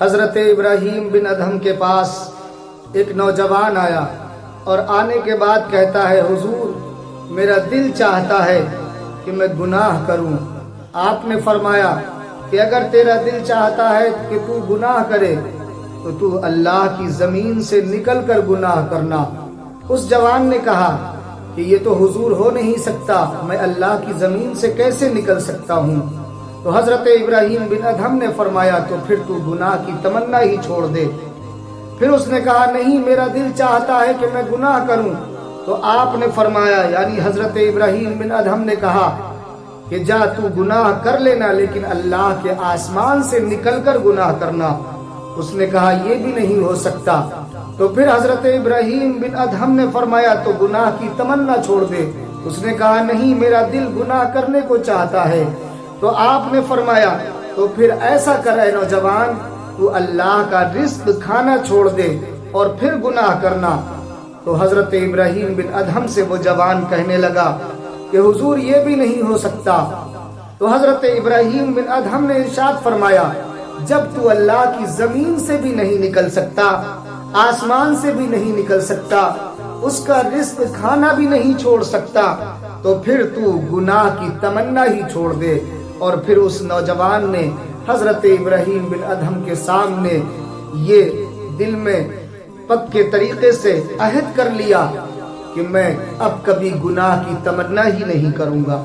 حضرت ابراہیم بن ادہم کے پاس ایک نوجوان آیا اور آنے کے بعد کہتا ہے، حضور میرا دل چاہتا ہے کہ میں گناہ کروں۔ آپ نے فرمایا کہ اگر تیرا دل چاہتا ہے کہ تو گناہ کرے تو تو اللہ کی زمین سے نکل کر گناہ کرنا۔ اس جوان نے کہا کہ یہ تو حضور ہو نہیں سکتا، میں اللہ کی زمین سے کیسے نکل سکتا ہوں؟ تو حضرت ابراہیم بن ادہم نے فرمایا تو پھر تو گناہ کی تمنا ہی چھوڑ دے۔ پھر اس نے کہا نہیں، میرا دل چاہتا ہے کہ میں گناہ کروں۔ تو آپ نے فرمایا، یعنی حضرت ابراہیم بن ادہم نے کہا کہ جا تو گناہ کر لینا، لیکن اللہ کے آسمان سے نکل کر گناہ کرنا۔ اس نے کہا یہ بھی نہیں ہو سکتا۔ تو پھر حضرت ابراہیم بن ادہم نے فرمایا تو گناہ کی تمنا چھوڑ دے۔ اس نے کہا نہیں، میرا دل گناہ کرنے کو چاہتا ہے۔ تو آپ نے فرمایا تو پھر ایسا کر اے نوجوان، تو اللہ کا رزق کھانا چھوڑ دے اور پھر گناہ کرنا۔ تو حضرت ابراہیم بن ادہم سے وہ جوان کہنے لگا کہ حضور یہ بھی نہیں ہو سکتا۔ تو حضرت ابراہیم بن ادہم نے ارشاد فرمایا، جب تو اللہ کی زمین سے بھی نہیں نکل سکتا، آسمان سے بھی نہیں نکل سکتا، اس کا رزق کھانا بھی نہیں چھوڑ سکتا، تو پھر تو گناہ کی تمنا ہی چھوڑ دے۔ اور پھر اس نوجوان نے حضرت ابراہیم بن ادہم کے سامنے یہ دل میں پکے طریقے سے عہد کر لیا کہ میں اب کبھی گناہ کی تمنا ہی نہیں کروں گا۔